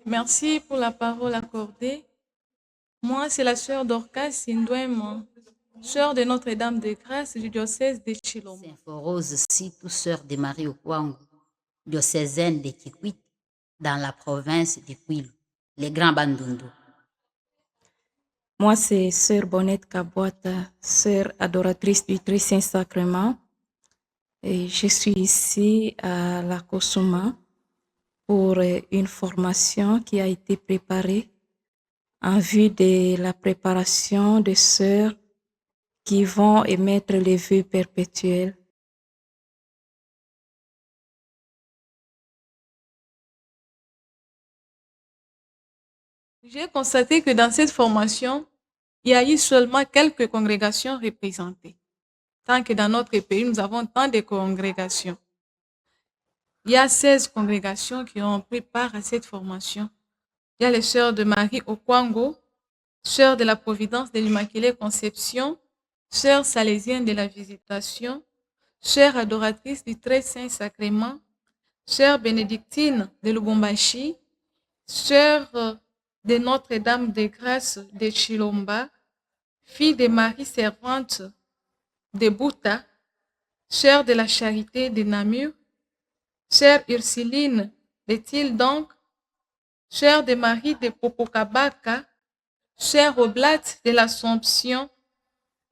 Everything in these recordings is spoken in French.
Merci pour la parole accordée. Moi, c'est la sœur Dorcas Sindouem, sœur de Notre-Dame de Grâce du diocèse de Chilombo. Symphorose Sitou, sœur de Marie Okwango, diocésaine de Kikwit, dans la province de Kwilu, les Grands Bandundu. Moi, c'est sœur Bonnette Kabouata, sœur adoratrice du Très Saint-Sacrement. Et je suis ici à la Kosuma pour une formation qui a été préparée en vue de la préparation des sœurs qui vont émettre les vœux perpétuels. J'ai constaté que dans cette formation, il y a eu seulement quelques congrégations représentées. Tant que dans notre pays, nous avons tant de congrégations. Il y a 16 congrégations qui ont pris part à cette formation. Il y a les sœurs de Marie Okwango, sœurs de la Providence de l'Immaculée Conception, sœurs salésiennes de la Visitation, sœurs adoratrices du Très Saint Sacrement, sœurs bénédictines de Lubumbashi, sœurs de Notre-Dame de Grâce de Chilomba, fille de Marie Servante de Bouta, sœur de la Charité de Namur, sœur Ursuline de Tildonk, sœur de Marie de Popocabaka, sœur Oblate de l'Assomption,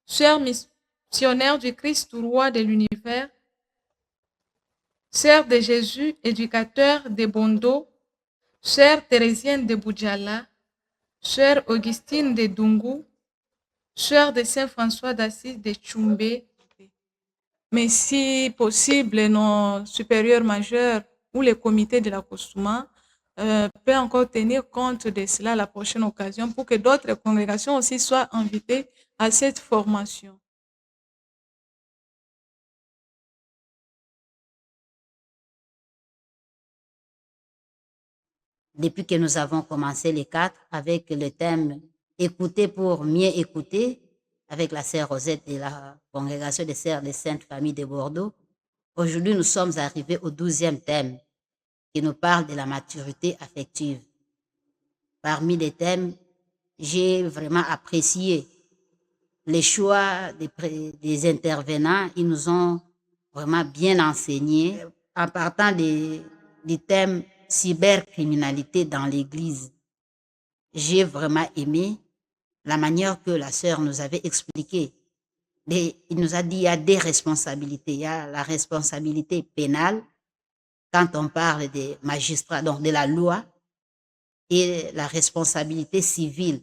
sœur missionnaire du Christ roi de l'univers, sœur de Jésus, éducateur de Bondo, sœur Thérésienne de Boudjala, sœur Augustine de Dungu, sœur de Saint François d'Assise de Tchoumbé, mais si possible, nos supérieurs majeurs ou les comités de la COSUMA peuvent encore tenir compte de cela à la prochaine occasion pour que d'autres congrégations aussi soient invitées à cette formation. Depuis que nous avons commencé les 4 avec le thème Écouter pour mieux écouter, avec la sœur Rosette de la congrégation des sœurs des Saintes Familles de Bordeaux, aujourd'hui nous sommes arrivés au 12e thème qui nous parle de la maturité affective. Parmi les thèmes, j'ai vraiment apprécié les choix des intervenants. Ils nous ont vraiment bien enseigné en partant du thème cybercriminalité dans l'Église. J'ai vraiment aimé la manière que la sœur nous avait expliqué. Il nous a dit qu'il y a des responsabilités. Il y a la responsabilité pénale quand on parle des magistrats, donc de la loi, et la responsabilité civile.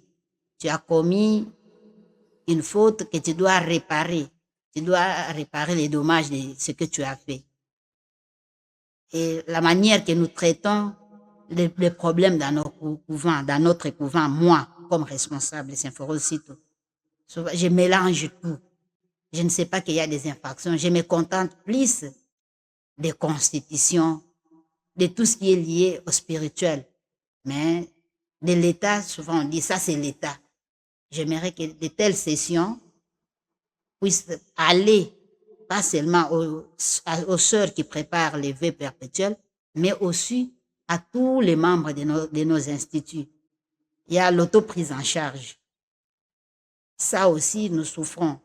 Tu as commis une faute que tu dois réparer. Tu dois réparer les dommages de ce que tu as fait. Et la manière que nous traitons les problèmes dans nos couvents, dans notre couvent, moi, comme responsable de Saint-Phorosito, je mélange tout. Je ne sais pas qu'il y a des infractions. Je me contente plus des constitutions, de tout ce qui est lié au spirituel. Mais de l'État, souvent on dit ça c'est l'État. J'aimerais que de telles sessions puissent aller pas seulement aux sœurs qui préparent les vœux perpétuels, mais aussi à tous les membres de nos instituts. Il y a l'autoprise en charge. Ça aussi, nous souffrons.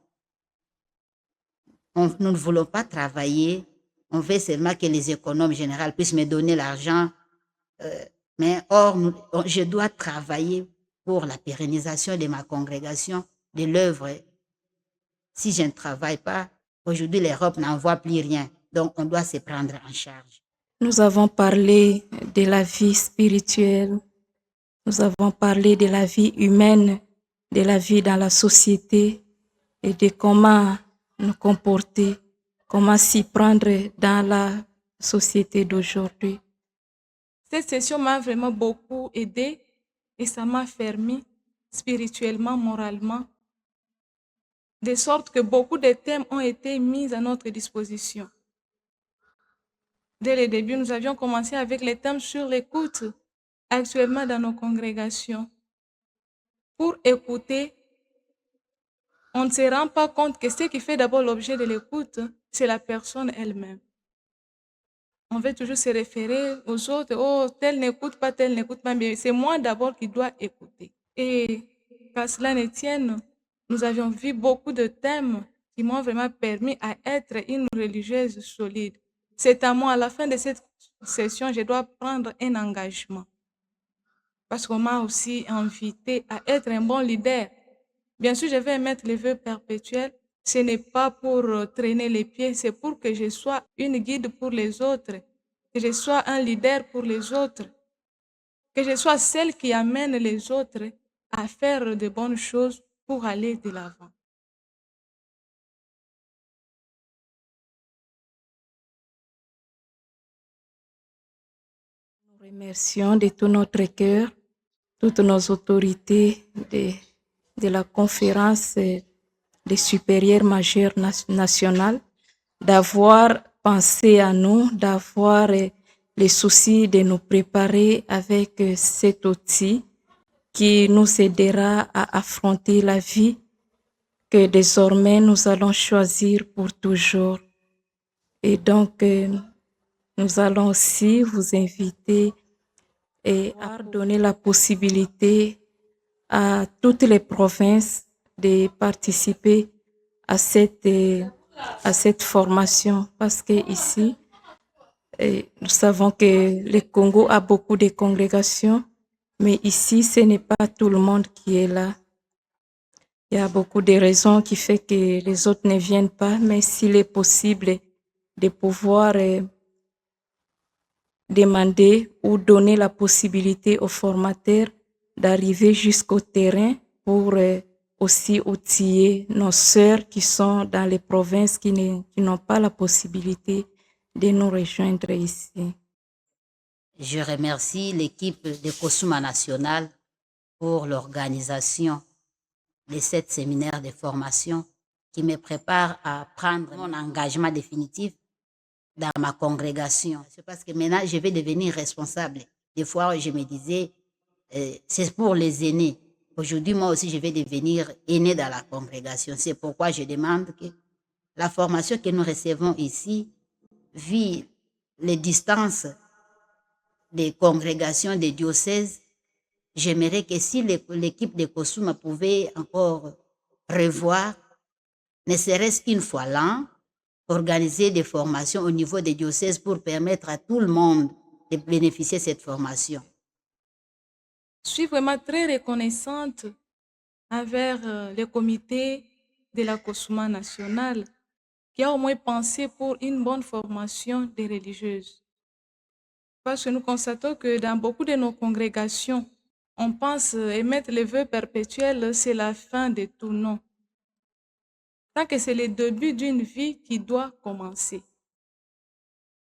Nous ne voulons pas travailler. On veut seulement que les économes généraux puissent me donner l'argent. Mais or, je dois travailler pour la pérennisation de ma congrégation, de l'œuvre. Si je ne travaille pas, aujourd'hui, l'Europe n'envoie plus rien. Donc, on doit se prendre en charge. Nous avons parlé de la vie spirituelle, nous avons parlé de la vie humaine, de la vie dans la société et de comment nous comporter, comment s'y prendre dans la société d'aujourd'hui. Cette session m'a vraiment beaucoup aidé et ça m'a fermé spirituellement, moralement, de sorte que beaucoup de thèmes ont été mis à notre disposition. Dès le début, nous avions commencé avec les thèmes sur l'écoute, actuellement dans nos congrégations. Pour écouter, on ne se rend pas compte que ce qui fait d'abord l'objet de l'écoute, c'est la personne elle-même. On veut toujours se référer aux autres. Oh, tel n'écoute pas, tel n'écoute pas. Mais c'est moi d'abord qui dois écouter. Et qu'à cela ne tienne, nous avions vu beaucoup de thèmes qui m'ont vraiment permis à être une religieuse solide. C'est à moi, à la fin de cette session, je dois prendre un engagement. Parce qu'on m'a aussi invité à être un bon leader. Bien sûr, je vais mettre les vœux perpétuels. Ce n'est pas pour traîner les pieds, c'est pour que je sois une guide pour les autres, que je sois un leader pour les autres, que je sois celle qui amène les autres à faire de bonnes choses pour aller de l'avant. Nous remercions de tout notre cœur toutes nos autorités de la conférence des supérieurs majeurs nationales d'avoir pensé à nous, d'avoir le souci de nous préparer avec cet outil qui nous aidera à affronter la vie que désormais nous allons choisir pour toujours. Et donc, nous allons aussi vous inviter et à donner la possibilité à toutes les provinces de participer à cette formation parce que ici, nous savons que le Congo a beaucoup de congrégations, mais ici, ce n'est pas tout le monde qui est là. Il y a beaucoup de raisons qui font que les autres ne viennent pas, mais s'il est possible de pouvoir demander ou donner la possibilité aux formateurs d'arriver jusqu'au terrain pour aussi outiller nos sœurs qui sont dans les provinces qui n'ont pas la possibilité de nous rejoindre ici. Je remercie l'équipe de Kosuma National pour l'organisation de cette séminaire de formation qui me prépare à prendre mon engagement définitif dans ma congrégation. C'est parce que maintenant, je vais devenir responsable. Des fois, je me disais, c'est pour les aînés. Aujourd'hui, moi aussi, je vais devenir aîné dans la congrégation. C'est pourquoi je demande que la formation que nous recevons ici, vu les distances des congrégations des diocèses, j'aimerais que si l'équipe de Kosuma pouvait encore revoir, ne serait-ce qu'une fois l'an, organiser des formations au niveau des diocèses pour permettre à tout le monde de bénéficier de cette formation. Je suis vraiment très reconnaissante envers le comité de la Kosuma nationale qui a au moins pensé pour une bonne formation des religieuses. Parce que nous constatons que dans beaucoup de nos congrégations, on pense émettre les vœux perpétuels, c'est la fin de tout, non. Tant que c'est le début d'une vie qui doit commencer.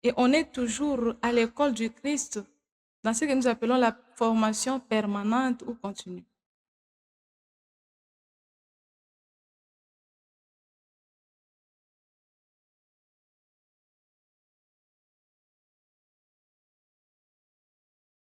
Et on est toujours à l'école du Christ, dans ce que nous appelons la formation permanente ou continue.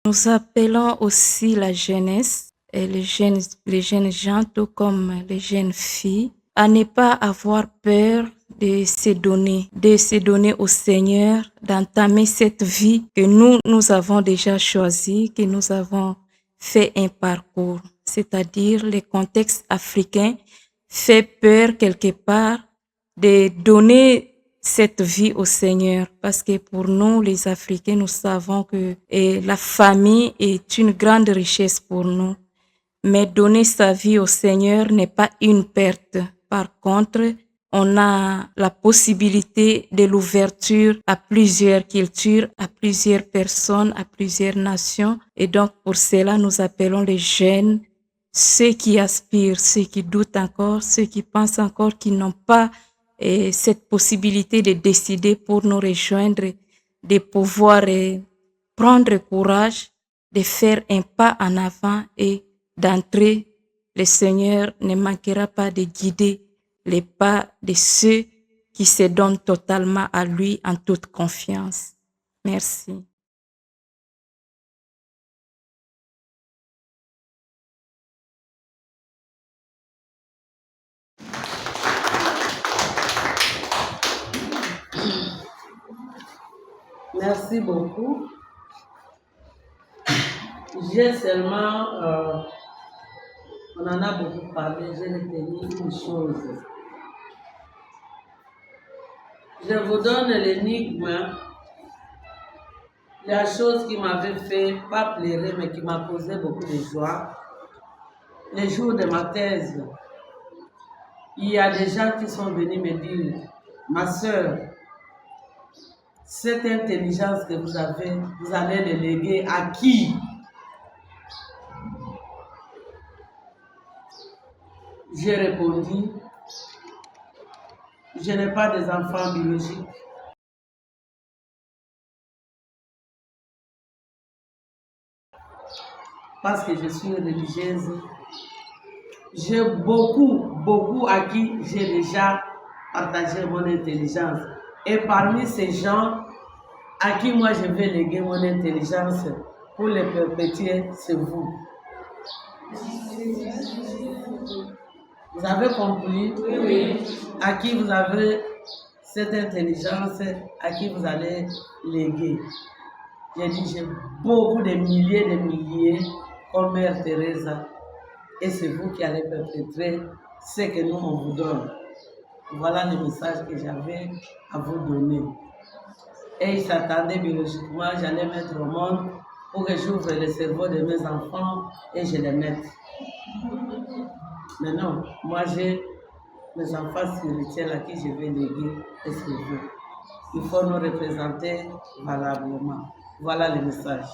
Nous appelons aussi la jeunesse et les jeunes gens, tout comme les jeunes filles, à ne pas avoir peur de se donner au Seigneur, d'entamer cette vie que nous avons déjà choisie, que nous avons fait un parcours. C'est-à-dire le contexte africain fait peur quelque part de donner cette vie au Seigneur parce que pour nous, les Africains, nous savons que la famille est une grande richesse pour nous. Mais donner sa vie au Seigneur n'est pas une perte. Par contre, on a la possibilité de l'ouverture à plusieurs cultures, à plusieurs personnes, à plusieurs nations. Et donc, pour cela, nous appelons les jeunes, ceux qui aspirent, ceux qui doutent encore, ceux qui pensent encore qu'ils n'ont pas cette possibilité de décider pour nous rejoindre, de pouvoir prendre courage, de faire un pas en avant et d'entrer. Le Seigneur ne manquera pas de guider les pas de ceux qui se donnent totalement à lui en toute confiance. Merci. Merci beaucoup. J'ai seulement, on en a beaucoup parlé, j'ai retenu une chose. Je vous donne l'énigme, la chose qui m'avait fait pas pleurer, mais qui m'a causé beaucoup de joie. Les jours de ma thèse, il y a des gens qui sont venus me dire, ma sœur, cette intelligence que vous avez, vous allez le léguer à qui? J'ai répondu, je n'ai pas des enfants biologiques. Parce que je suis religieuse. J'ai beaucoup à qui j'ai déjà partagé mon intelligence. Et parmi ces gens à qui moi je vais léguer mon intelligence pour les perpétuer, c'est vous. Vous avez compris? Oui. À qui vous avez cette intelligence, à qui vous allez léguer. J'ai dit, j'ai beaucoup de milliers comme Mère Teresa. Et c'est vous qui allez perpétrer ce que nous, on vous donne. Voilà le message que j'avais à vous donner. Et ils s'attendaient biologiquement, j'allais mettre au monde pour que j'ouvre le cerveau de mes enfants et je les mette. Mais non, moi j'ai mes enfants spirituels à qui je vais léguer et c'est vous. Il faut nous représenter valablement. Voilà le message.